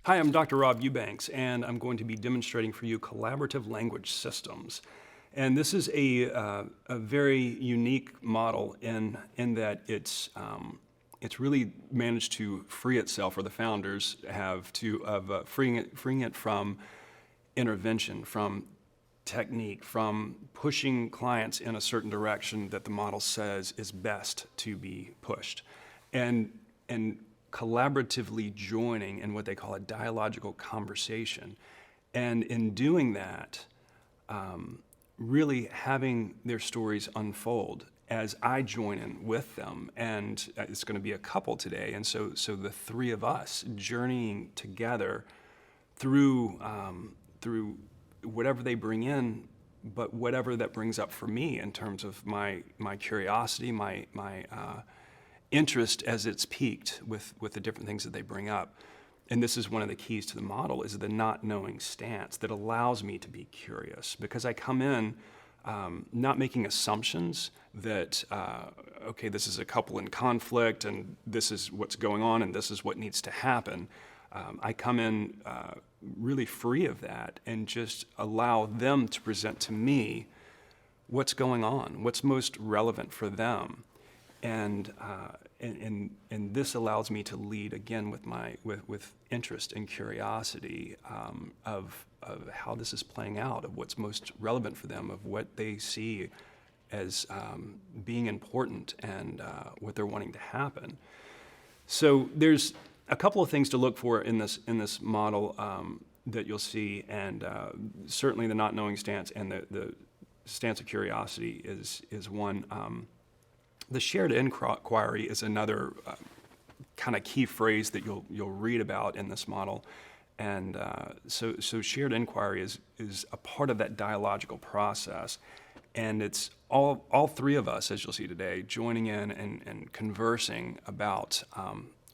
Hi, I'm Dr. Rob Eubanks, and I'm going to be demonstrating for you collaborative language systems. And this is a very unique model in that it's really managed to free itself, or the founders have to, of freeing it from intervention, from technique, from pushing clients in a certain direction that the model says is best to be pushed, and collaboratively joining in what they call a dialogical conversation. And in doing that, really having their stories unfold as I join in with them. And it's going to be a couple today. And so the three of us journeying together through whatever they bring in, but whatever that brings up for me in terms of my curiosity, my interest as it's peaked with the different things that they bring up. And this is one of the keys to the model, is the not knowing stance that allows me to be curious, because I come in not making assumptions that, okay, this is a couple in conflict and this is what's going on and this is what needs to happen. I come in really free of that and just allow them to present to me what's going on, what's most relevant for them. And this allows me to lead again with interest and curiosity of how this is playing out, of what's most relevant for them, of what they see as being important, and what they're wanting to happen. So there's a couple of things to look for in this model that you'll see, and certainly the not knowing stance and the stance of curiosity is one. The shared inquiry is another kind of key phrase that you'll read about in this model, and so shared inquiry is a part of that dialogical process, and it's all three of us, as you'll see today, joining in and conversing about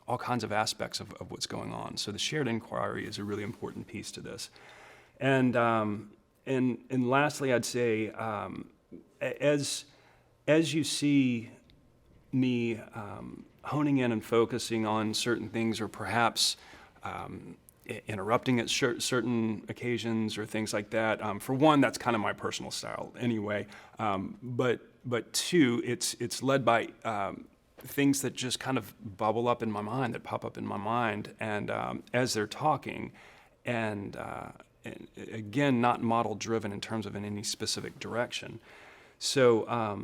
all kinds of aspects of what's going on. So the shared inquiry is a really important piece to this, and lastly, I'd say as you see me honing in and focusing on certain things, or perhaps interrupting at certain occasions or things like that. For one, that's kind of my personal style anyway. But two, it's led by things that just kind of bubble up in my mind, that pop up in my mind, and as they're talking, and again, not model driven in terms of in any specific direction. So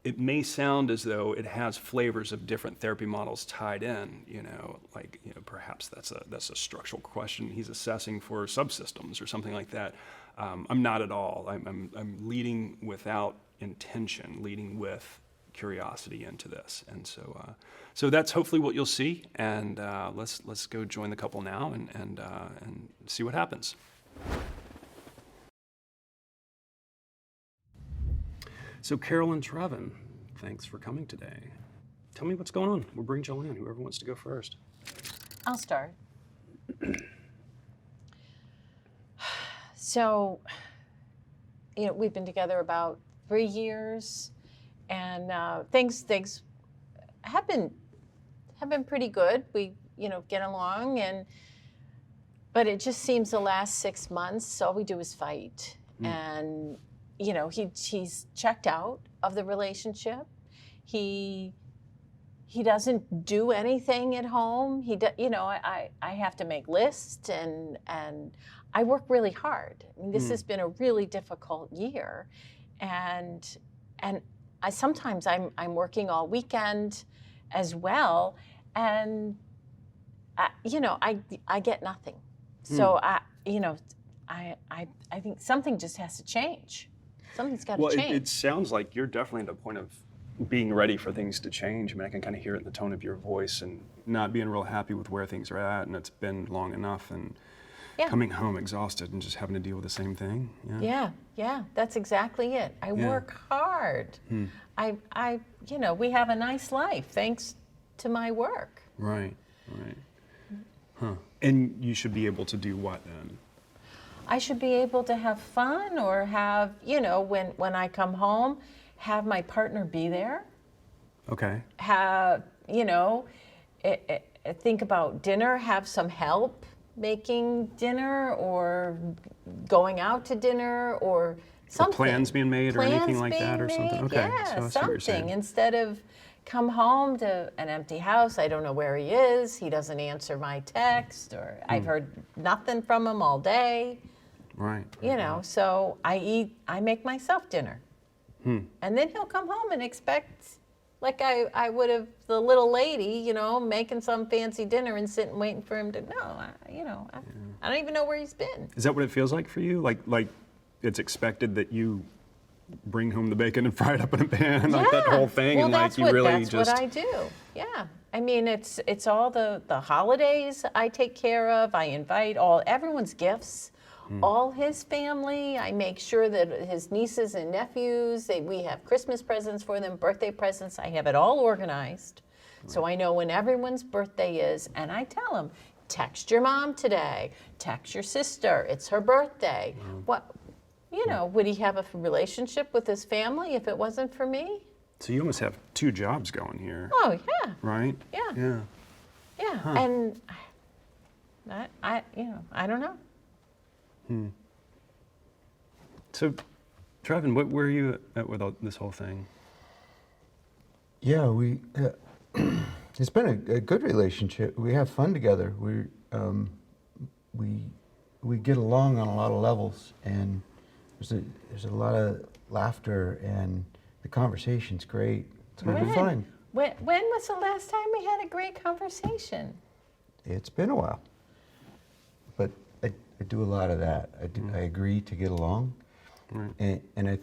it may sound as though it has flavors of different therapy models tied in, perhaps that's a structural question he's assessing for subsystems or something like that. I'm not at all. I'm leading without intention, leading with curiosity into this, and so that's hopefully what you'll see. And let's go join the couple now and see what happens. So Carol and Trevin, thanks for coming today. Tell me what's going on. We'll bring Jill in, whoever wants to go first. I'll start. So, we've been together about 3 years, and things have been pretty good. We, get along, but it just seems the last 6 months, all we do is fight. And he's checked out of the relationship. He doesn't do anything at home. I have to make lists, and I work really hard. I mean, this has been a really difficult year, and I sometimes I'm working all weekend as well, and I get nothing. So I think something just has to change. Something's got to change. Well, it sounds like you're definitely at the point of being ready for things to change. I mean, I can kind of hear it in the tone of your voice, and not being real happy with where things are at, and it's been long enough, and coming home exhausted and just having to deal with the same thing. Yeah, that's exactly it. I work hard. We have a nice life thanks to my work. Right. Huh. And you should be able to do what then? I should be able to have fun, or have, when I come home, have my partner be there. Okay. Have, think about dinner, have some help making dinner or going out to dinner or something. Plans being made or anything Plans like that or being something? made, Okay, yeah, so I see what you're saying. something. Instead of come home to an empty house, I don't know where he is, he doesn't answer my text, or I've heard nothing from him all day. Right. You know, so I make myself dinner. And then he'll come home and expect, like I would have the little lady, you know, making some fancy dinner and sitting waiting for him to, I don't even know where he's been. Is that what it feels like for you? Like it's expected that you bring home the bacon and fry it up in a pan, like that whole thing, Well, and like that's you what, really that's just. what I do. Yeah. I mean, it's all the holidays I take care of. I invite everyone's gifts, all his family. I make sure that his nieces and nephews, we have Christmas presents for them, birthday presents. I have it all organized. So I know when everyone's birthday is, and I tell them, text your mom today, text your sister, it's her birthday. What, would he have a relationship with his family if it wasn't for me? So you almost have 2 jobs going here, Oh, yeah. right? Yeah. Yeah. Yeah, and I don't know. So, Trevin, where are you at with this whole thing? Yeah, it's been a good relationship. We have fun together. We get along on a lot of levels, and there's a lot of laughter, and the conversation's great. It's gonna be fun. When was the last time we had a great conversation? It's been a while, but I do a lot of that. I agree to get along, Right. and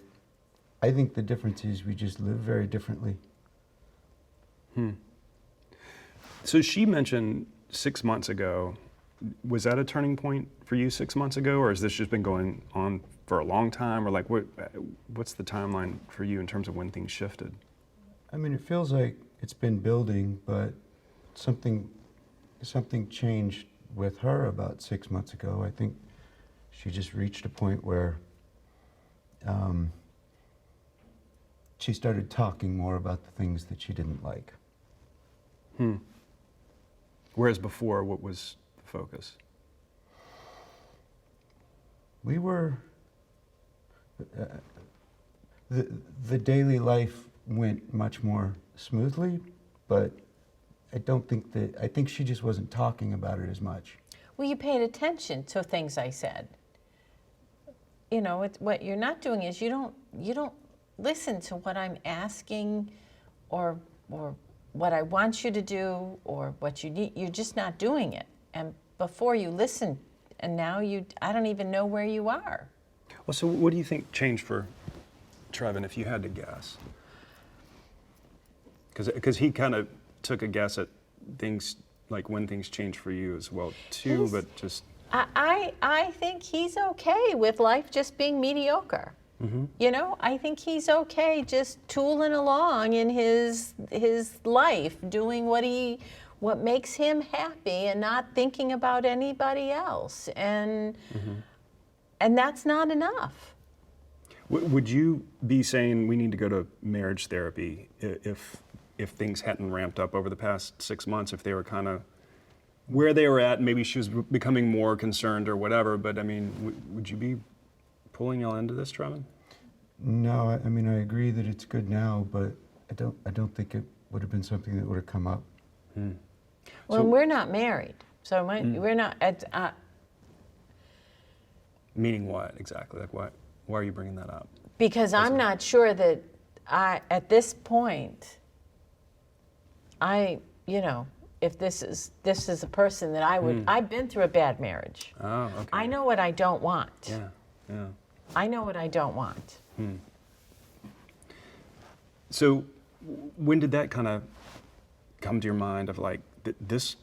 I think the difference is we just live very differently. So she mentioned 6 months ago. Was that a turning point for you 6 months ago, or has this just been going on for a long time, or like what's the timeline for you in terms of when things shifted? I mean, it feels like it's been building, but something changed with her about 6 months ago. I think she just reached a point where she started talking more about the things that she didn't like. Whereas before, what was the focus? We were the daily life went much more smoothly, but I think she just wasn't talking about it as much. Well, you paid attention to things I said. You know, what you're not doing is you don't listen to what I'm asking, or what I want you to do, or what you need. You're just not doing it. And before you listened, and now I don't even know where you are. Well, so what do you think changed for Trevin, if you had to guess? Because he kind of took a guess at things, like when things changed for you as well too, but just. I think he's okay with life just being mediocre. You know, I think he's okay just tooling along in his life, doing what makes him happy and not thinking about anybody else. And that's not enough. Would you be saying we need to go to marriage therapy if things hadn't ramped up over the past 6 months, if they were kind of where they were at, maybe she was becoming more concerned or whatever, but I mean, would you be pulling y'all into this, Trevin? No, I mean, I agree that it's good now, but I don't think it would have been something that would have come up. Well, So- we're not married, so we're not. Meaning what exactly? Like why are you bringing that up? Because I'm not sure that at this point, if this is a person that I would, I've been through a bad marriage. Oh, okay. I know what I don't want. Yeah. I know what I don't want. So when did that kind of come to your mind of like, this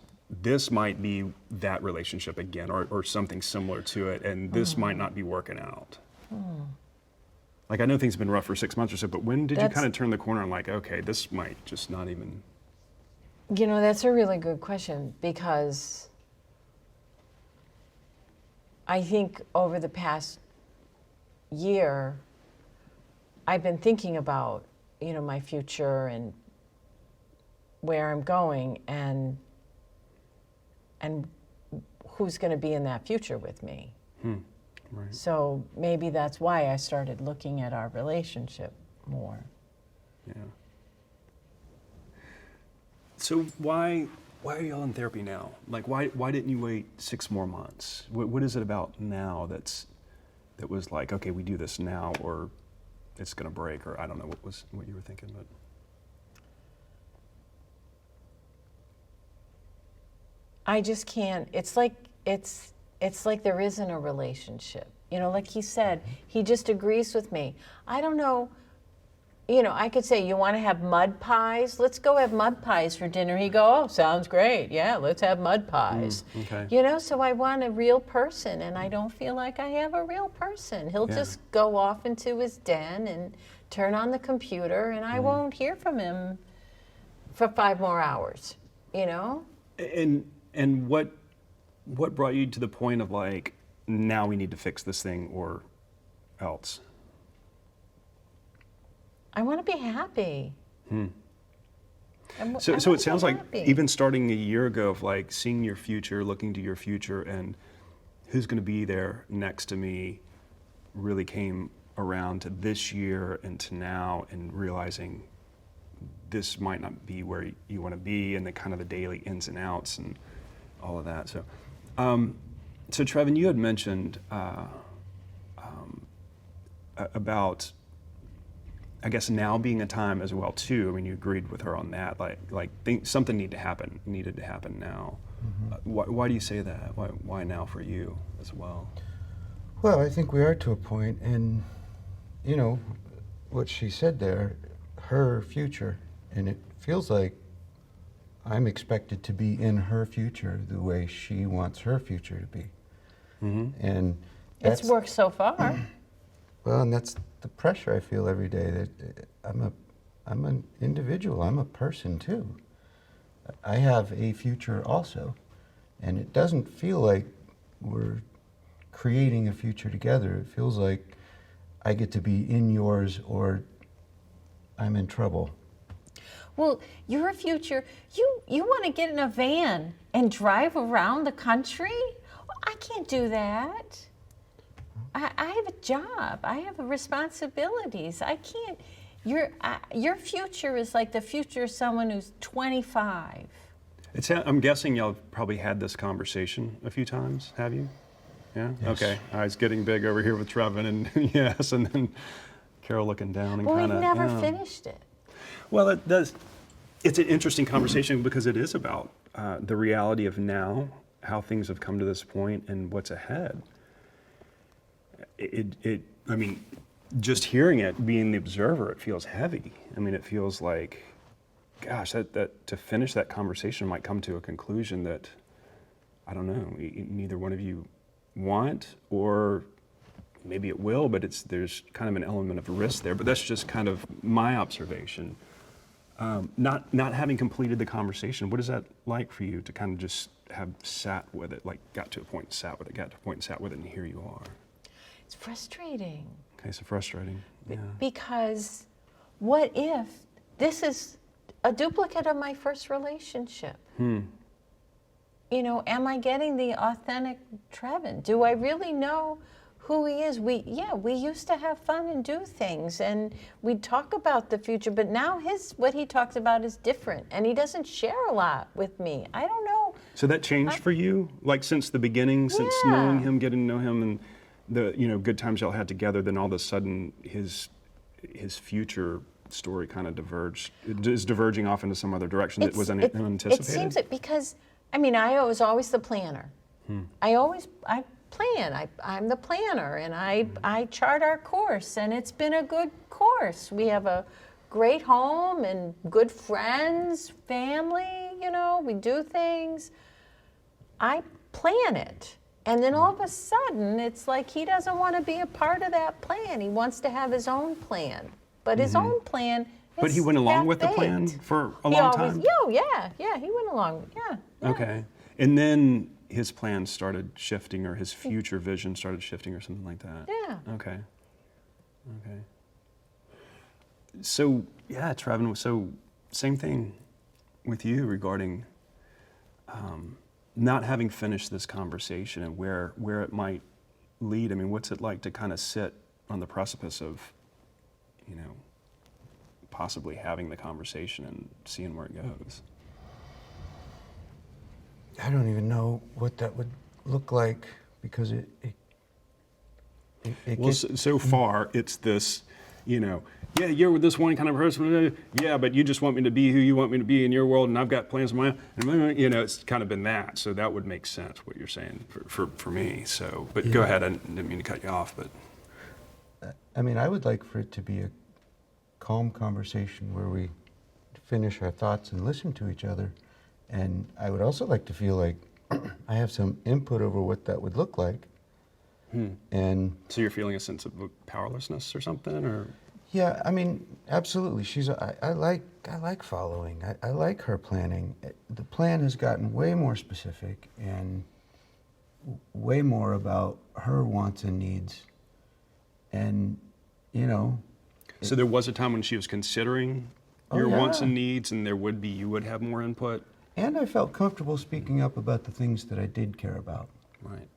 might be that relationship again, or something similar to it, and this might not be working out? Like, I know things have been rough for 6 months or so, but when did you kind of turn the corner and like, okay, this might just not even... You know, that's a really good question, because I think over the past year, I've been thinking about, my future and where I'm going, and and who's going to be in that future with me. Right. So maybe that's why I started looking at our relationship more. Yeah. So why are y'all in therapy now? Like, why didn't you wait 6 more months? What is it about now that was like, okay, we do this now, or it's gonna break, or I don't know what you were thinking, but. I just can't. It's like there isn't a relationship. You know, like he said, he just agrees with me. I don't know. You know, I could say, you want to have mud pies? Let's go have mud pies for dinner. He'd go, oh, sounds great. Yeah, let's have mud pies. Okay. You know, so I want a real person, and I don't feel like I have a real person. He'll Yeah. just go off into his den and turn on the computer, and I won't hear from him for 5 more hours, you know? And what brought you to the point of like, now we need to fix this thing or else? I want to be happy. So it sounds like even starting a year ago of like seeing your future, looking to your future, and who's going to be there next to me really came around to this year and to now, and realizing this might not be where you want to be, and the kind of the daily ins and outs and all of that. So, so Trevin, you had mentioned about, I guess, now being a time as well too. I mean, you agreed with her on that. Something needed to happen now. Why do you say that? Why now for you as well? Well, I think we are to a point, and you know what she said there, her future, and it feels like I'm expected to be in her future the way she wants her future to be. And It's worked so far. well, and that's the pressure I feel every day, that I'm an individual, I'm a person too. I have a future also, and it doesn't feel like we're creating a future together. It feels like I get to be in yours or I'm in trouble. Well, your future, you want to get in a van and drive around the country? Well, I can't do that. I have a job. I have responsibilities. I can't. Your future is like the future of someone who's 25. I'm guessing y'all probably had this conversation a few times, have you? Yeah? Yes. Okay. Eyes getting big over here with Trevin, and yes, and then Carol looking down and Well, kind of. we've never finished it. Well, it does. It's an interesting conversation because it is about the reality of now, how things have come to this point, and what's ahead. I mean, just hearing it, being the observer, it feels heavy. I mean, it feels like, gosh, that to finish that conversation might come to a conclusion that, I don't know, neither one of you want, or maybe it will, but there's kind of an element of risk there. But that's just kind of my observation. Not having completed the conversation, what is that like for you to kind of just have sat with it, like got to a point and sat with it, and here you are? It's frustrating. Okay, so frustrating. Yeah. Because what if this is a duplicate of my first relationship? You know, am I getting the authentic Trevin? Do I really know who he is? We used to have fun and do things, and we'd talk about the future, but now what he talks about is different, and he doesn't share a lot with me. I don't know. So that changed for you, like since the beginning, since Yeah. knowing him, getting to know him, and the good times y'all had together. Then all of a sudden, his future story kind of is diverging off into some other direction that was unanticipated. It seems that because, I mean, I was always the planner. I plan. I'm the planner, and I chart our course, and it's been a good course. We have a great home and good friends, family, you know, we do things. I plan it. And then all of a sudden, it's like he doesn't want to be a part of that plan. He wants to have his own plan. But his own plan is But he went along with the plan half-baked. for a long time? Yeah, he went along, yeah. Okay. And then his plans started shifting, or his future vision started shifting, or something like that? Yeah. Okay. So, yeah, Trevin, so same thing with you regarding not having finished this conversation and where it might lead. I mean, what's it like to kind of sit on the precipice of, you know, possibly having the conversation and seeing where it goes? I don't even know what that would look like, because it Well, gets, so far it's this, you know, yeah, you're with this one kind of person, yeah, but you just want me to be who you want me to be in your world, and I've got plans of my own, and you know, it's kind of been that. So that would make sense what you're saying for me. So, but go ahead. I didn't mean to cut you off, but I mean, I would like for it to be a calm conversation where we finish our thoughts and listen to each other. And I would also like to feel like I have some input over what that would look like. And so you're feeling a sense of powerlessness or something, or? yeah, I mean, absolutely. I like following. I like her planning. The plan has gotten way more specific and way more about her wants and needs. And, you know. So there was a time when she was considering your wants and needs, and you would have more input? And I felt comfortable speaking up about the things that I did care about. Right.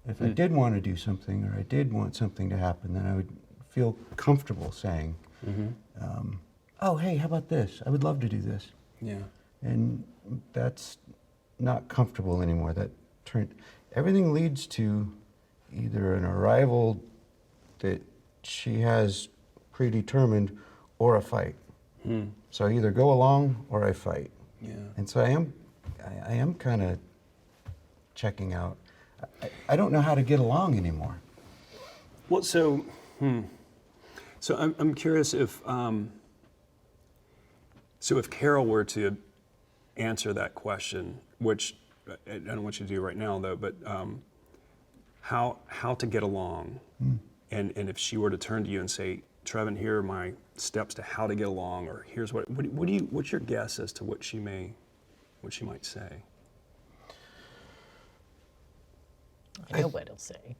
If I did want to do something, or I did want something to happen, then I would feel comfortable saying, oh, hey, how about this? I would love to do this. Yeah. And that's not comfortable anymore. Everything leads to either an arrival that she has predetermined or a fight. So I either go along or I fight. Yeah. And so I am kind of checking out. I don't know how to get along anymore. Well, so I'm curious if if Carol were to answer that question, which I don't want you to do right now though, but how to get along, and if she were to turn to you and say, Trevin, here are my steps to how to get along, or here's what's your guess as to what she might say? I know what he'll say.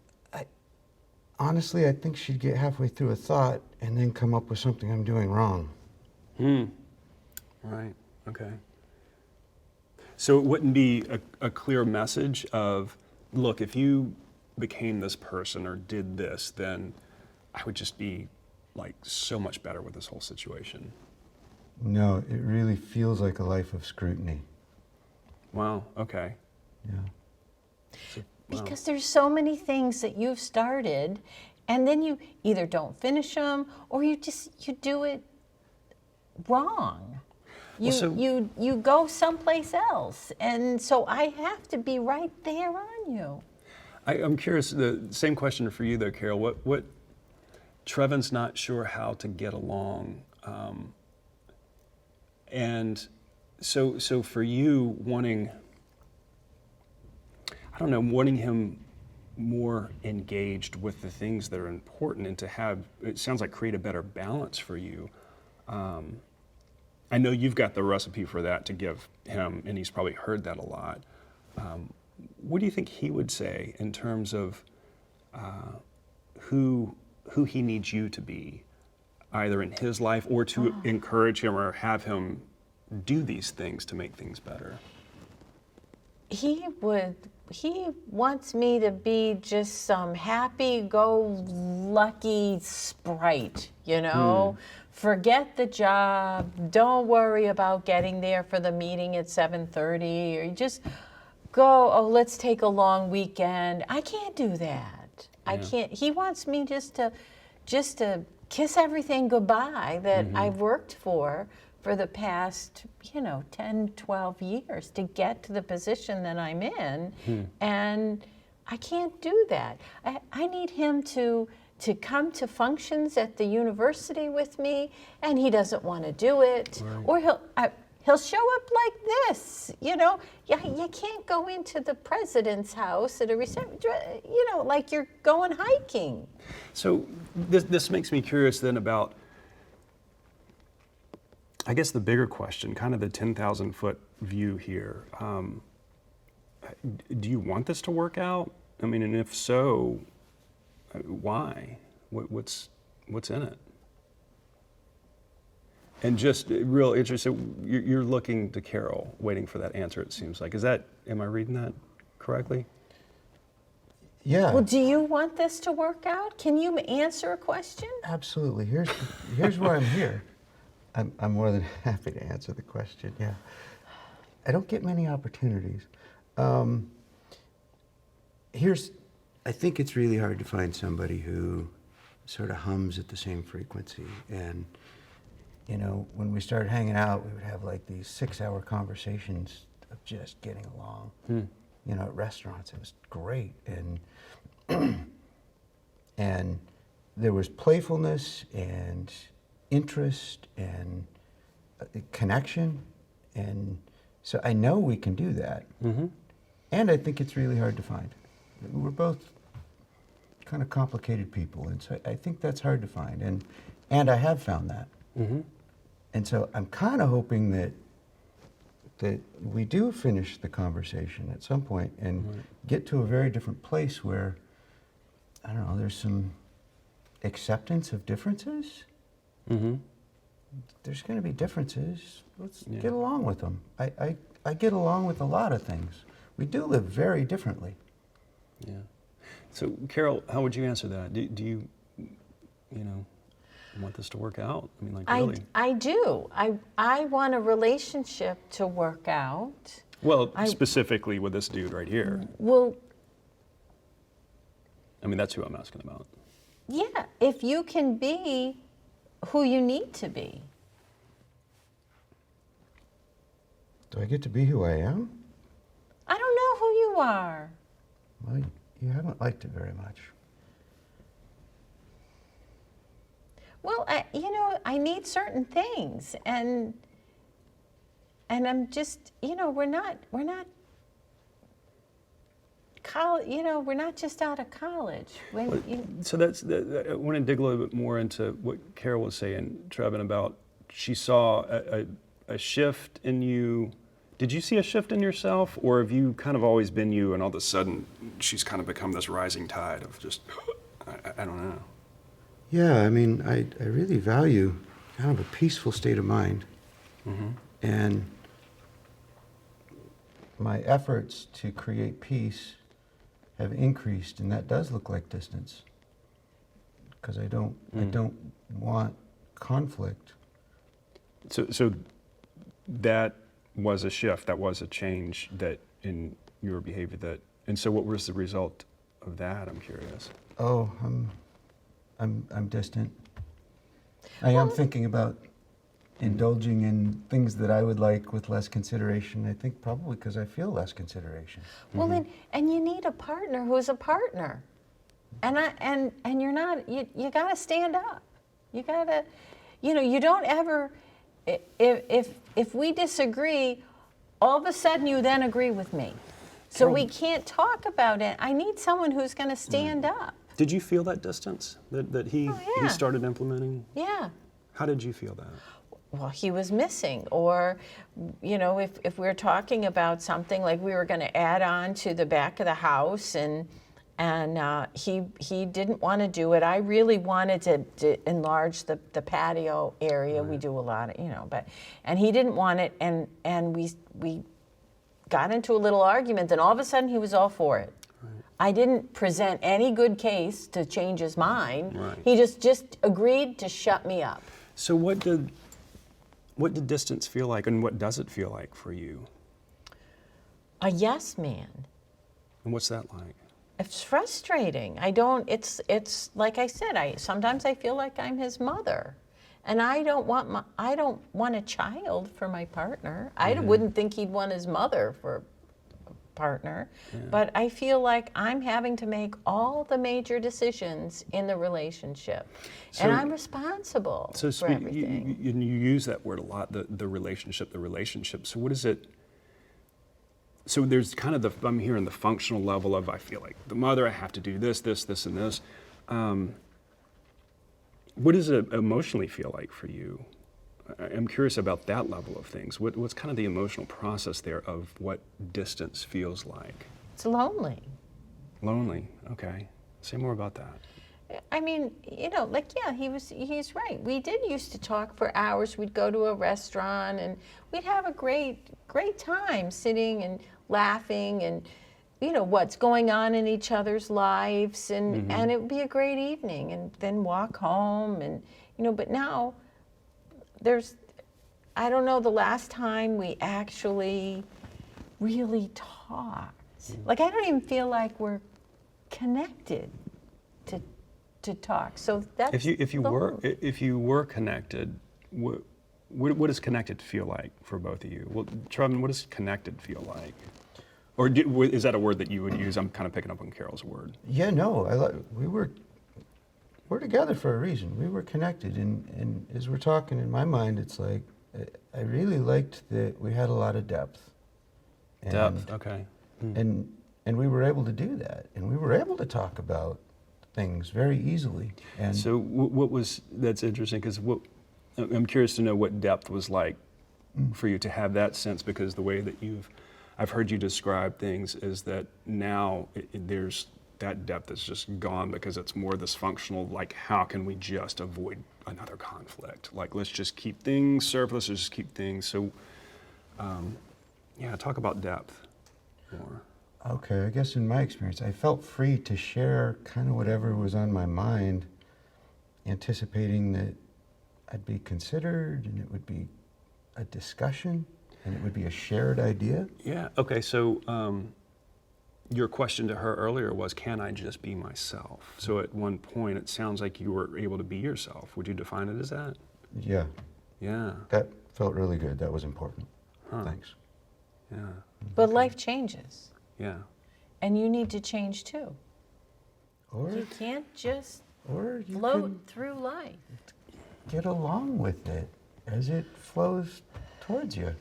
Honestly, I think she'd get halfway through a thought and then come up with something I'm doing wrong. Right, okay. So it wouldn't be a clear message of, look, if you became this person or did this, then I would just be like so much better with this whole situation. No, it really feels like a life of scrutiny. Wow, okay. Yeah. So, Because there's so many things that you've started, and then you either don't finish them, or you do it wrong. You go someplace else, and so I have to be right there on you. I'm curious, the same question for you though, Carol. What Trevin's not sure how to get along, and so for you wanting him more engaged with the things that are important, and to have, it sounds like, create a better balance for you. I know you've got the recipe for that to give him, and he's probably heard that a lot. What do you think he would say in terms of who he needs you to be, either in his life or to encourage him or have him do these things to make things better? He wants me to be just some happy-go-lucky sprite, you know? Forget the job, don't worry about getting there for the meeting at 7:30, or you just go, oh, let's take a long weekend. I can't do that. I can't. He wants me just to kiss everything goodbye that I've worked for the past, 10, 12 years to get to the position that I'm in. And I can't do that. I need him to come to functions at the university with me, and he doesn't want to do it. Right. Or he'll show up like this, you can't go into the president's house at a reception, like you're going hiking. So this makes me curious then about, I guess, the bigger question, kind of the 10,000-foot view here. Do you want this to work out? I mean, and if so, why? What's in it? And just real interested, you're looking to Carol, waiting for that answer, it seems like. Am I reading that correctly? Yeah. Well, do you want this to work out? Can you answer a question? Absolutely. Here's why I'm here. I'm more than happy to answer the question. Yeah. I don't get many opportunities. I think it's really hard to find somebody who sort of hums at the same frequency. And, you know, when we started hanging out, we would have like these 6-hour conversations of just getting along. You know, at restaurants, it was great. And there was playfulness and interest and connection. And so I know we can do that. And I think it's really hard to find. We're both kind of complicated people, and so I think that's hard to find. And I have found that. And so I'm kind of hoping that we do finish the conversation at some point and get to a very different place where, I don't know, there's some acceptance of differences. There's going to be differences. Let's get along with them. I get along with a lot of things. We do live very differently. Yeah. So, Carol, how would you answer that? Do you want this to work out? I mean, like, really? I do. I want a relationship to work out. Well, specifically with this dude right here. Well, I mean, that's who I'm asking about. yeah, if you can be who you need to be. Do I get to be who I am? I don't know who you are. Well, you haven't liked it very much. Well, I need certain things, and I'm just, we're not college, we're not just out of college. So I want to dig a little bit more into what Carol was saying, Trevin, about she saw a shift in you. Did you see a shift in yourself, or have you kind of always been you, and all of a sudden she's kind of become this rising tide of just, I don't know. Yeah, I mean, I really value kind of a peaceful state of mind. And my efforts to create peace have increased, and that does look like distance. Because I don't want conflict. So that was a shift, that was a change that in your behavior and so what was the result of that, I'm curious? Oh, I'm distant. I am thinking about indulging in things that I would like with less consideration. I think probably because I feel less consideration. Well, and you need a partner who's a partner, and you're not. You got to stand up. You got to, you don't ever. If we disagree, all of a sudden you then agree with me. So we can't talk about it. I need someone who's going to stand up. Did you feel that distance that he started implementing? Yeah. How did you feel that? Well, he was missing, or, if we were talking about something like we were going to add on to the back of the house, and he didn't want to do it. I really wanted to enlarge the patio area. Right. We do a lot of, and he didn't want it, and we got into a little argument, and all of a sudden he was all for it. Right. I didn't present any good case to change his mind. Right. He just agreed to shut me up. So what did distance feel like, and what does it feel like for you? A yes man. And what's that like? It's frustrating. It's like I said, sometimes I feel like I'm his mother. And I don't want a child for my partner. I wouldn't think he'd want his mother for a partner. Yeah. But I feel like I'm having to make all the major decisions in the relationship. And I'm responsible for everything. You use that word a lot, the relationship. So what is it? So there's kind of I'm hearing the functional level of, I feel like the mother, I have to do this, and this. What does it emotionally feel like for you? I'm curious about that level of things. What's kind of the emotional process there of what distance feels like? It's lonely. Lonely, okay. Say more about that. I mean, like, yeah, he's right. We did used to talk for hours. We'd go to a restaurant and we'd have a great time sitting and laughing and, what's going on in each other's lives. And it would be a great evening and then walk home. And, but now I don't know the last time we actually really talked. Like, I don't even feel like we're connected to talk. So that's If you were connected, what does connected feel like for both of you? Well, Trevin, what does connected feel like? Or is that a word that you would use? I'm kind of picking up on Carol's word. Yeah, no, we're together for a reason. We were connected, and as we're talking, in my mind, it's like I really liked that we had a lot of depth. Depth, okay. And we were able to do that, and we were able to talk about things very easily. And So that's interesting, because I'm curious to know what depth was like for you to have that sense, because the way that I've heard you describe things is that now there's that depth is just gone because it's more this functional, like, how can we just avoid another conflict? Like, let's just keep things surface, let's just keep things. So, yeah, talk about depth more. okay, I guess in my experience, I felt free to share kind of whatever was on my mind, anticipating that I'd be considered and it would be a discussion and it would be a shared idea. Yeah, okay, so your question to her earlier was, can I just be myself? So at one point, it sounds like you were able to be yourself. Would you define it as that? Yeah, Yeah, that felt really good. That was important. Huh. Thanks. yeah, But life changes, yeah. and you need to change too. Or You can't just you float can through life. get along with it as it flows towards you.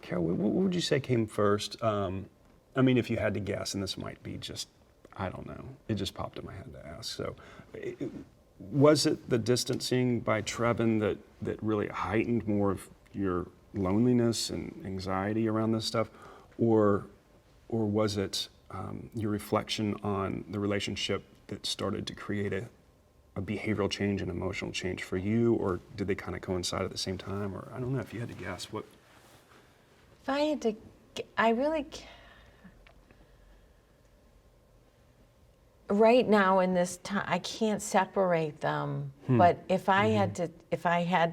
Carol, what would you say came first? I mean, if you had to guess, and this might be just, I don't know, it just popped in my head to ask. So, was it the distancing by Trevin that really heightened more of your loneliness and anxiety around this stuff? Or was it your reflection on the relationship that started to create a behavioral change and emotional change for you? Or did they kind of coincide at the same time? Or I don't know, if you had to guess, what? If I had to, I really, right now in this time, I can't separate them. But if I had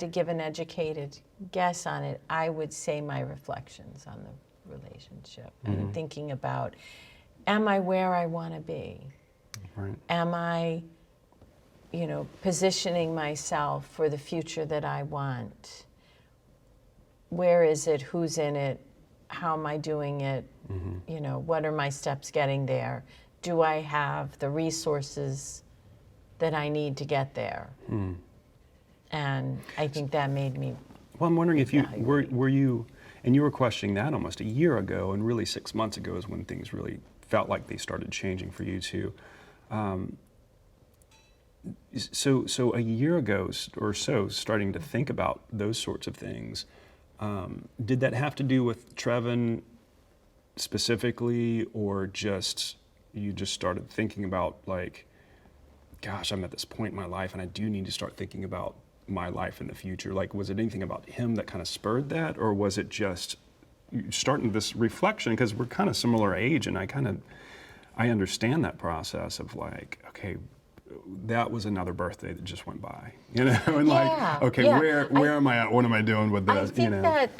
to give an educated guess on it, I would say my reflections on the relationship and thinking about, am I where I want to be? Right. Am I, positioning myself for the future that I want? Where is it? Who's in it? How am I doing it? What are my steps getting there? Do I have the resources that I need to get there? And I think that made me. Well, I'm wondering if you were you, and you were questioning that almost a year ago, and really 6 months ago is when things really felt like they started changing for you too. So a year ago or so, starting to think about those sorts of things, did that have to do with Trevin specifically, or you just started thinking about, like, gosh, I'm at this point in my life and I do need to start thinking about my life in the future? Like, was it anything about him that kind of spurred that, or was it just starting this reflection? Because we're kind of similar age, and I understand that process of, like, okay, that was another birthday that just went by, and like, okay, where am I at? What am I doing with this?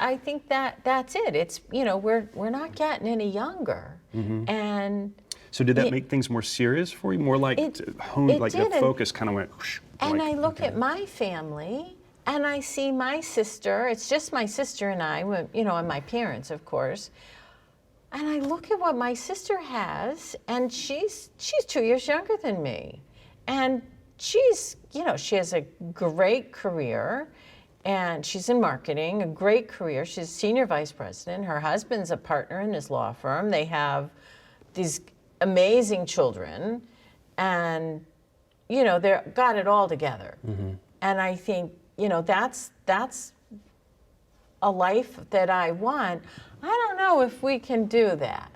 I think that that's it. It's we're not getting any younger, and so did that make things more serious for you? More like the focus kind of went. Whoosh, and like, I look at my family, and I see my sister. It's just my sister and I, and my parents, of course. And I look at what my sister has, and she's 2 years younger than me. And she's, she has a great career, and she's in marketing, a great career. She's senior vice president. Her husband's a partner in his law firm. They have these amazing children, and, they're got it all together. And I think, that's a life that I want. I don't know if we can do that,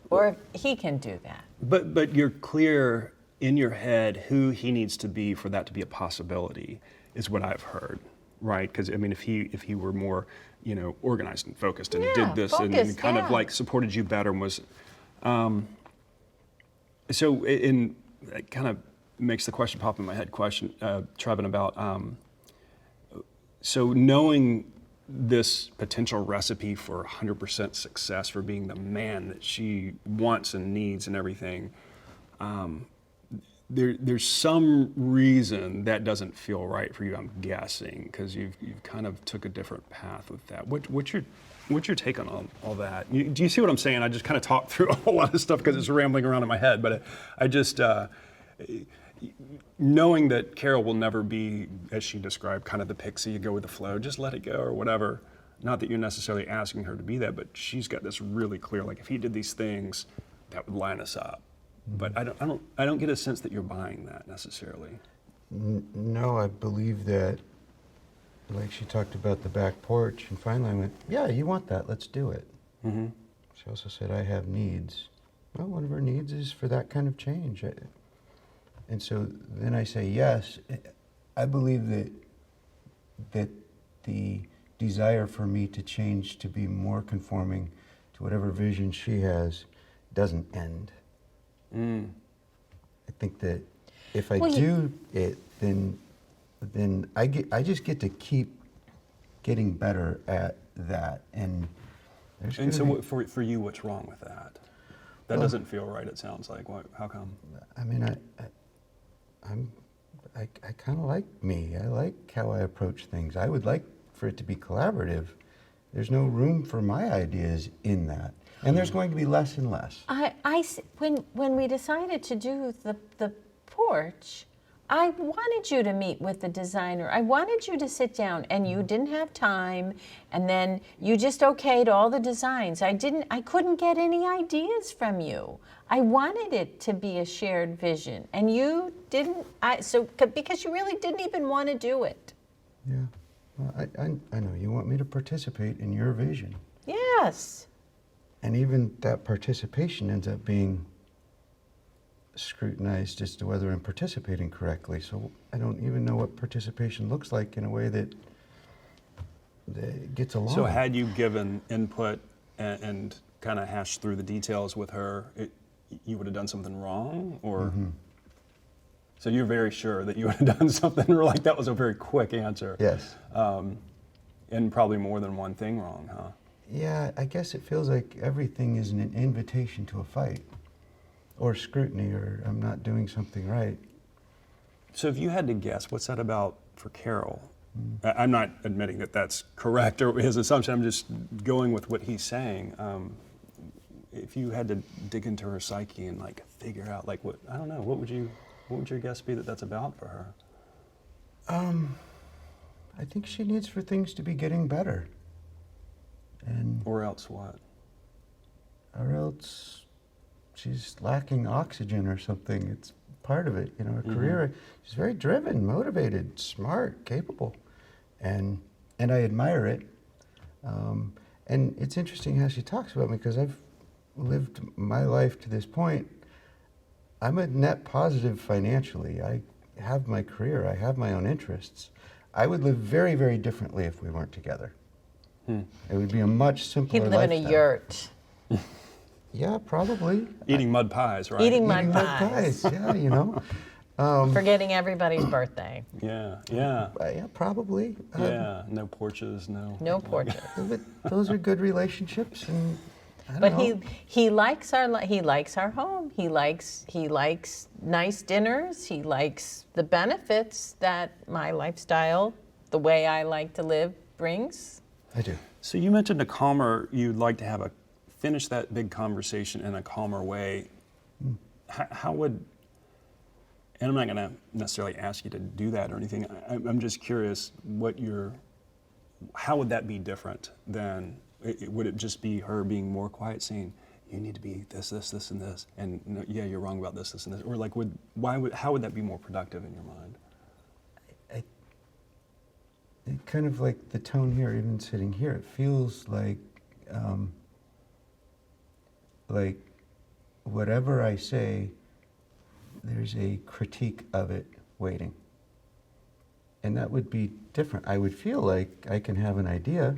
or if he can do that. But you're clear in your head who he needs to be for that to be a possibility, is what I've heard, right? Because I mean, if he were more, organized and focused and Yeah, did this and focused, kind of yeah. like supported you better and was, so it kind of makes the question pop in my head, Trevin, about, so knowing this potential recipe for 100% success, for being the man that she wants and needs and everything, there's some reason that doesn't feel right for you, I'm guessing, because you've kind of took a different path with that. What's your take on all that? Do you see what I'm saying? I just kind of talked through a whole lot of stuff because it's rambling around in my head, but I just, knowing that Carol will never be, as she described, kind of the pixie, you go with the flow, just let it go or whatever. Not that you're necessarily asking her to be that, but she's got this really clear, like if he did these things, that would line us up. But I don't get a sense that you're buying that necessarily. No, I believe that, like she talked about the back porch, and finally I went, yeah, you want that, let's do it. Mm-hmm. She also said, I have needs. Well, one of her needs is for that kind of change. And so then I say, yes, I believe that the desire for me to change to be more conforming to whatever vision she has doesn't end. I think that if I do it, then I just get to keep getting better at that. And so for you, what's wrong with that? That doesn't feel right, it sounds like. How come? I mean, I kind of like me. I like how I approach things. I would like for it to be collaborative. There's no room for my ideas in that. And there's going to be less and less. When we decided to do the porch, I wanted you to meet with the designer. I wanted you to sit down, and you didn't have time, and then you just okayed all the designs. I couldn't get any ideas from you. I wanted it to be a shared vision, and you didn't, because you really didn't even want to do it. Yeah, well, I know you want me to participate in your vision. Yes. And even that participation ends up being scrutinized as to whether I'm participating correctly. So I don't even know what participation looks like in a way that gets along. So had you given input and kind of hashed through the details with her, you would have done something wrong? Or So you're very sure that you would have done something, or like that was a very quick answer. Yes. And probably more than one thing wrong, huh? Yeah, I guess it feels like everything is an invitation to a fight or scrutiny, or I'm not doing something right. So if you had to guess, what's that about for Carol? I'm not admitting that that's correct or his assumption. I'm just going with what he's saying. If you had to dig into her psyche and like figure out like what, I don't know, what would your guess be that that's about for her? I think she needs for things to be getting better. Or else what? Or else she's lacking oxygen or something. It's part of it, her career. She's very driven, motivated, smart, capable, and I admire it. And it's interesting how she talks about me, because I've lived my life to this point. I'm a net positive financially. I have my career. I have my own interests. I would live very, very differently if we weren't together. It would be a much simpler He'd live in a lifestyle. yurt. Yeah, probably. Eating mud pies, right? Eating mud Eating mud pies. pies, yeah, Forgetting everybody's birthday. Yeah. Yeah, probably. Yeah, no porches, No porches. But those are good relationships, and I don't But know. he likes our home. He likes nice dinners. He likes the benefits that my lifestyle, the way I like to live, brings. I do. So you mentioned you'd like to finish that big conversation in a calmer way. How would, and I'm not going to necessarily ask you to do that or anything. I'm just curious how would that be different than, would it just be her being more quiet, saying, you need to be this, this, this, and this, and no, yeah, you're wrong about this, this, and this, or like, how would that be more productive in your mind? Kind of like the tone here, even sitting here, it feels like whatever I say there's a critique of it waiting. And that would be different. I would feel like I can have an idea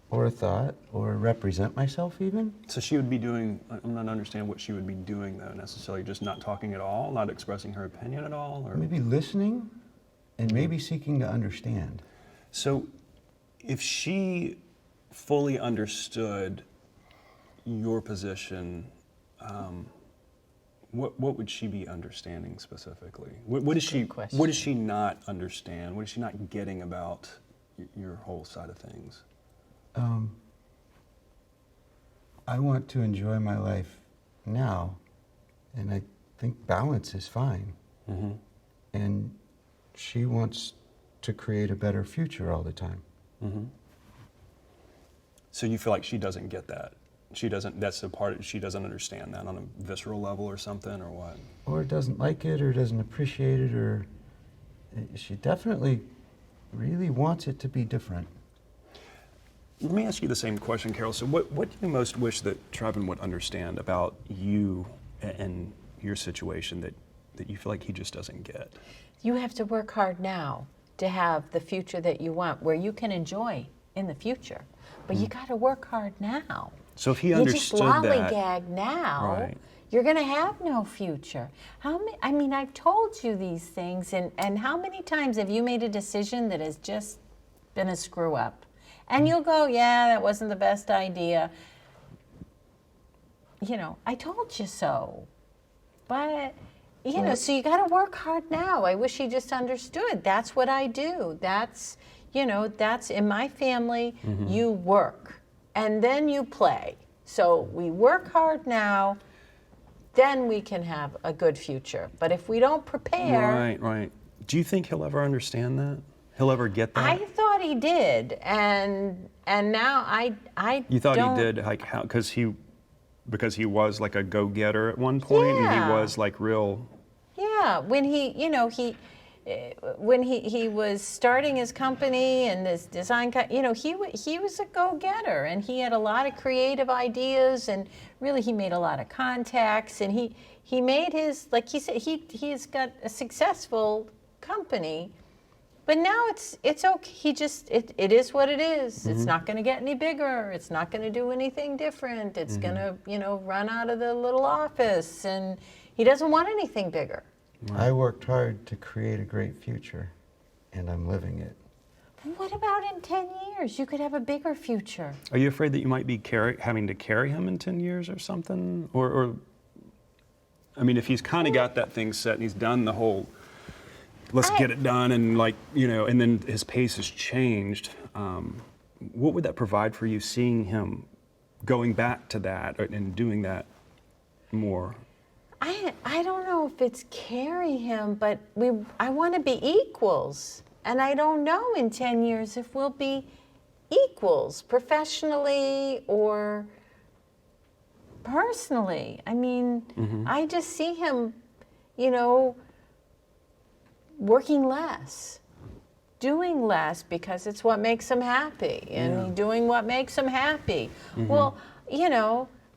or a thought or represent myself even. So she would be doing, I'm not understanding what she would be doing though necessarily, just not talking at all, not expressing her opinion at all? Or? Maybe listening and maybe seeking to understand. So if she fully understood your position, what would she be understanding specifically? What is she? question. What does she not understand? What is she not getting about your whole side of things? I want to enjoy my life now, and I think balance is fine. Mm-hmm. And she wants to create a better future all the time. Mm-hmm. So you feel like she doesn't get that? She doesn't. That's the part. She doesn't understand that on a visceral level, or something, or what? Or doesn't like it, or doesn't appreciate it, or she definitely really wants it to be different. Let me ask you the same question, Carol. So what do you most wish that Trevin would understand about you and your situation that you feel like he just doesn't get? You have to work hard now to have the future that you want, where you can enjoy in the future. But you got to work hard now. So if he You just understood that, lollygag now, Right. you're going to have no future. I mean, I've told you these things, and how many times have you made a decision that has just been a screw up? And you'll go, yeah, that wasn't the best idea. You know, I told you so. But, you know, so you got to work hard now. I wish he just understood. That's what I do. That's, you know, that's in my family, you work and then you play. So we work hard now, then we can have a good future. But if we don't prepare. Right. Do you think he'll ever understand that? He'll ever get that? I thought he did, and now I You thought don't, he did, like how? Because he was like a go-getter at one point, and he Yeah. was like real. Yeah, when he was starting his company and this design, he was a go-getter, and he had a lot of creative ideas, and really he made a lot of contacts, and he made his, like he said, he's got a successful company. But now it's okay. It is what it is. It's not going to get any bigger. It's not going to do anything different. It's going to, run out of the little office, and he doesn't want anything bigger. I worked hard to create a great future, and I'm living it. What about in 10 years? You could have a bigger future. Are you afraid that you might be having to carry him in 10 years or something? Or I mean, if he's kind of got that thing set and he's done the whole, let's get it done, and and then his pace has changed, what would that provide for you, seeing him going back to that and doing that more? I don't know if it's carry him, but I want to be equals. And I don't know in 10 years if we'll be equals professionally or personally. I mean, I just see him, working less, doing less because it's what makes him happy, and doing what makes him happy. Well,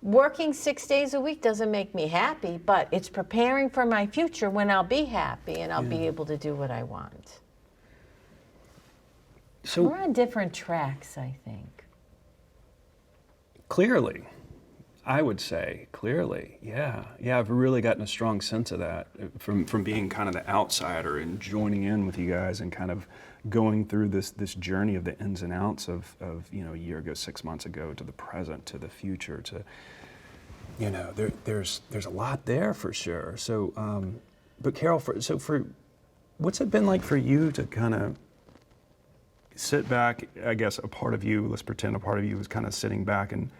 working 6 days a week doesn't make me happy, but it's preparing for my future when I'll be happy and I'll be able to do what I want. So We're on different tracks, I think. clearly, I would say clearly, yeah. I've really gotten a strong sense of that from being kind of the outsider and joining in with you guys and kind of going through this journey of the ins and outs of a year ago, 6 months ago, to the present, to the future, to there's a lot there for sure. So, but Carol, for what's it been like for you to kind of sit back? I guess a part of you, let's pretend a part of you was kind of sitting back and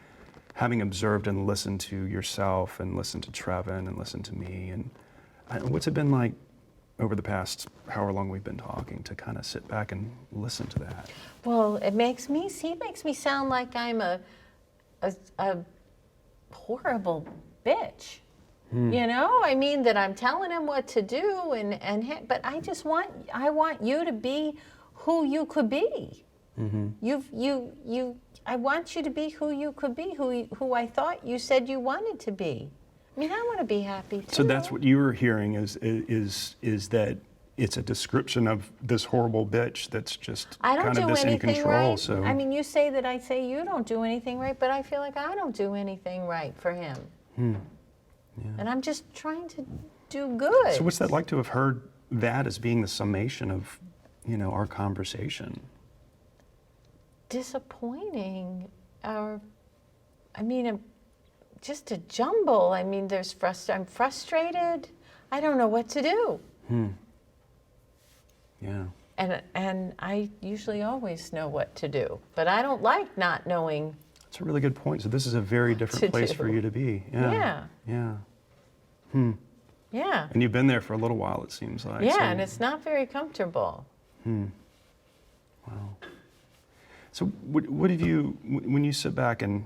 having observed and listened to yourself and listened to Trevin and listened to me, and what's it been like over the past however long we've been talking to kind of sit back and listen to that? Well, he makes me sound like I'm a horrible bitch. I mean, that I'm telling him what to do, but I want you to be who you could be. I want you to be who you could be, who I thought you said you wanted to be. I mean, I want to be happy too. So that's what you were hearing is that it's a description of this horrible bitch that's just I don't kind of do this in anything control. right. So I mean, you say that I say you don't do anything right, but I feel like I don't do anything right for him. And I'm just trying to do good. So what's that like to have heard that as being the summation of, our conversation? Disappointing, or I mean, just a jumble. I mean, I'm frustrated. I don't know what to do. Yeah. And I usually always know what to do, but I don't like not knowing. That's a really good point. So this is a very different place for you to be. Yeah. Yeah. Yeah. And you've been there for a little while, it seems like. Yeah, So- and it's not very comfortable. Wow. So what have you, when you sit back and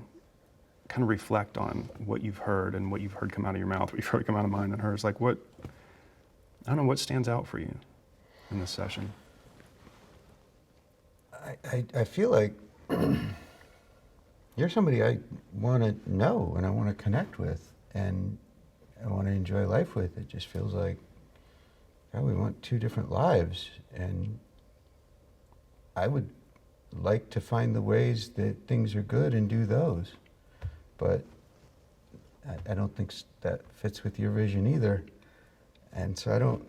kind of reflect on what you've heard and what you've heard come out of your mouth, what you've heard come out of mine and hers, like what stands out for you in this session? I feel like you're somebody I want to know and I want to connect with and I want to enjoy life with. It just feels like, God, we want two different lives, and I would like to find the ways that things are good and do those. But I don't think that fits with your vision either. And so I don't,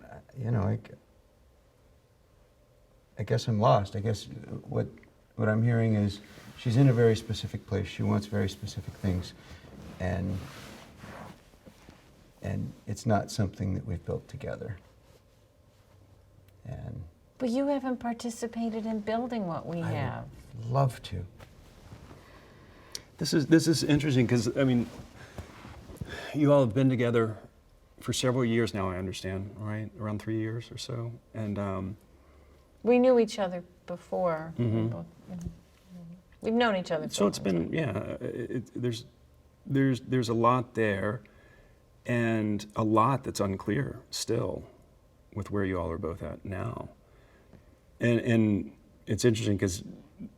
I guess I'm lost. I guess what I'm hearing is she's in a very specific place. She wants very specific things. And it's not something that we've built together. And But you haven't participated in building what we I have. would love to. This is interesting because, I mean, you all have been together for several years now, I understand, right? Around 3 years or so. And We knew each other before. Mhm. We've known each other for so a it's long been, there's a lot there and a lot that's unclear still with where you all are both at now. And it's interesting because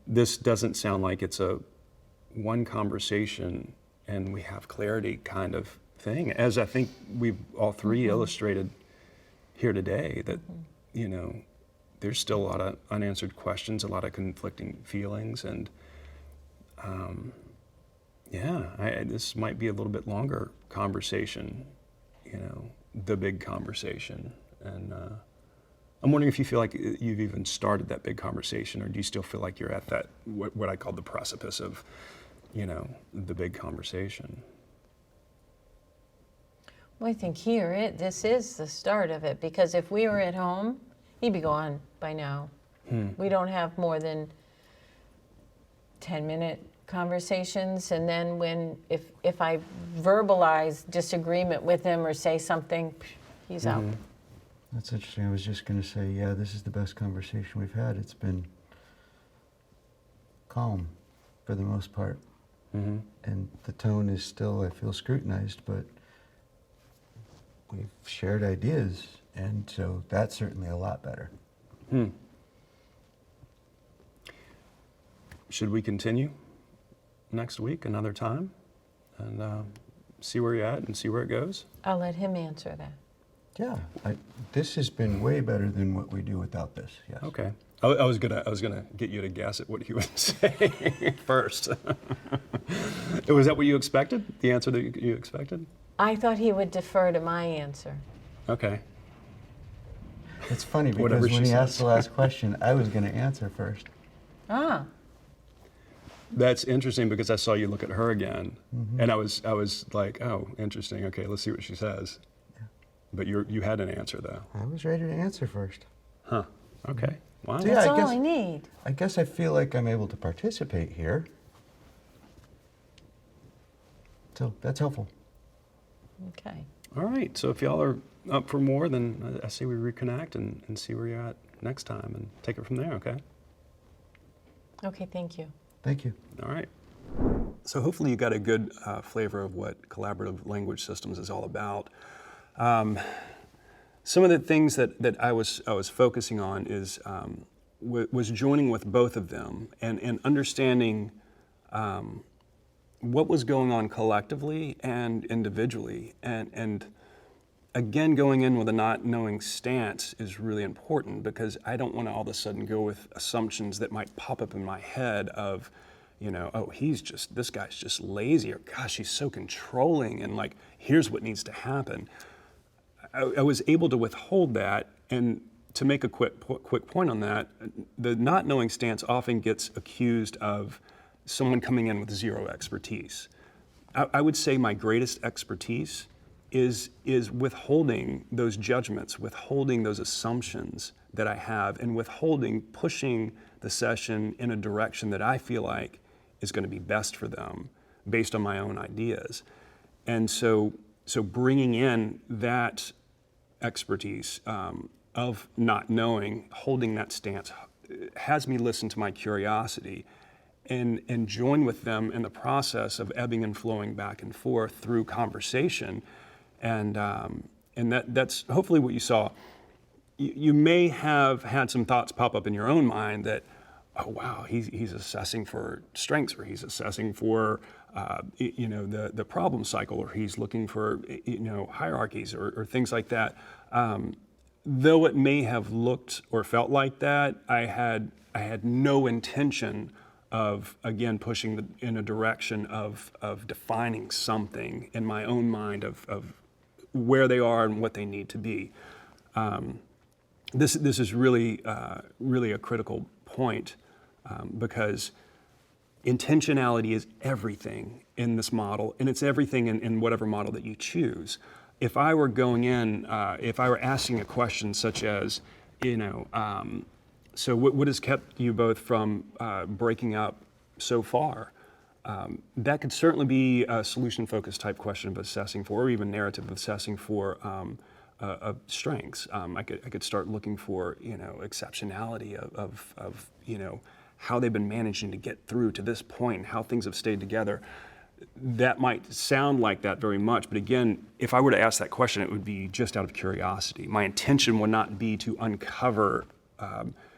this doesn't sound like it's a one conversation and we have clarity kind of thing, as I think we've all three illustrated here today, that, there's still a lot of unanswered questions, a lot of conflicting feelings, and this might be a little bit longer conversation, the big conversation. And I'm wondering if you feel like you've even started that big conversation, or do you still feel like you're at that, what I call the precipice of, the big conversation? Well, I think this is the start of it, because if we were at home, he'd be gone by now. We don't have more than 10-minute conversations, and then if I verbalize disagreement with him or say something, he's out. That's interesting. I was just going to say, yeah, this is the best conversation we've had. It's been calm for the most part. And the tone is still, I feel, scrutinized, but we've shared ideas, and so that's certainly a lot better. Should we continue next week, another time, and see where you're at and see where it goes? I'll let him answer that. Yeah, this has been way better than what we do without this, yes. Okay. I was gonna get you to guess at what he would say first. Was that what you expected? The answer that you expected? I thought he would defer to my answer. Okay. It's funny because Whatever she when he asked says. the last question, I was going to answer first. Ah, That's interesting because I saw you look at her again, and I was like, oh, interesting. Okay, let's see what she says. Yeah. But you had an answer though. I was ready to answer first. Huh. Okay. Wow. So, yeah, that's I all guess- I need. I guess I feel like I'm able to participate here. So that's helpful. Okay. All right. So if y'all are up for more, then I say we reconnect and see where you're at next time and take it from there. Okay. Okay, thank you. Thank you. All right. So hopefully you got a good flavor of what collaborative language systems is all about. Some of the things that I was focusing on is was joining with both of them and understanding what was going on collectively and individually. And again, going in with a not knowing stance is really important, because I don't want to all of a sudden go with assumptions that might pop up in my head of, oh, this guy's just lazy, or gosh, he's so controlling, and like, here's what needs to happen. I was able to withhold that. And to make a quick point on that, the not knowing stance often gets accused of someone coming in with zero expertise. I would say my greatest expertise is withholding those judgments, withholding those assumptions that I have, and pushing the session in a direction that I feel like is going to be best for them based on my own ideas. And so bringing in that expertise of not knowing, holding that stance, has me listen to my curiosity and join with them in the process of ebbing and flowing back and forth through conversation. And that's hopefully what you saw. You may have had some thoughts pop up in your own mind that, oh wow, he's assessing for strengths, or he's assessing for the problem cycle, or he's looking for hierarchies or things like that. Though it may have looked or felt like that, I had no intention of, again, pushing in a direction of defining something in my own mind of where they are and what they need to be. This is really a critical point, because intentionality is everything in this model, and it's everything in whatever model that you choose. If I were going in, if I were asking a question such as, so what has kept you both from breaking up so far? That could certainly be a solution-focused type question of assessing for, or even narrative of assessing for strengths. I could start looking for, exceptionality of how they've been managing to get through to this point, how things have stayed together. That might sound like that very much, but again, if I were to ask that question, it would be just out of curiosity. My intention would not be to uncover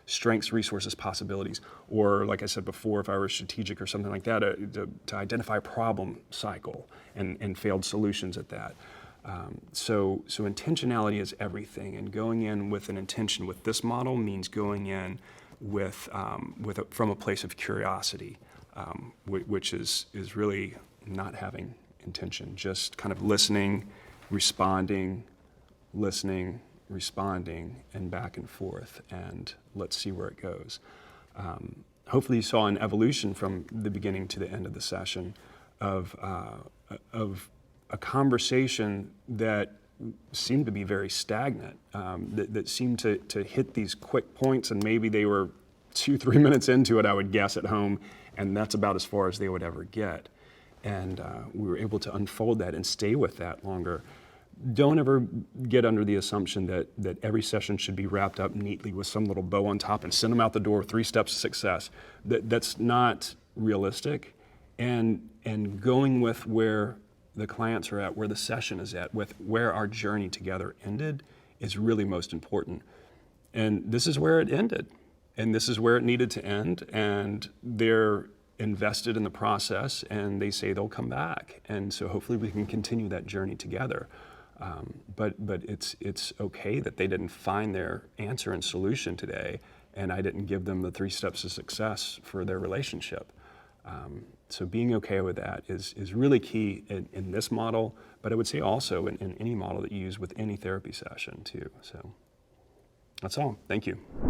strengths, resources, possibilities, or like I said before, if I were strategic or something like that, to identify a problem cycle and failed solutions at that. So intentionality is everything, and going in with an intention with this model means going in from a place of curiosity, which is really not having intention, just kind of listening, responding, and back and forth, and let's see where it goes. Hopefully you saw an evolution from the beginning to the end of the session of a conversation that seemed to be very stagnant, that seemed to hit these quick points, and maybe they were 2-3 minutes into it, I would guess, at home, and that's about as far as they would ever get. And we were able to unfold that and stay with that longer. Don't ever get under the assumption that every session should be wrapped up neatly with some little bow on top and send them out the door, 3 steps to success. That's not realistic. And going with where the clients are at, where the session is at, with where our journey together ended, is really most important. And this is where it ended. And this is where it needed to end. And they're invested in the process, and they say they'll come back. And so hopefully we can continue that journey together. But it's okay that they didn't find their answer and solution today, and I didn't give them the 3 steps to success for their relationship. So being okay with that is really key in this model, but I would say also in any model that you use with any therapy session too. So that's all. Thank you.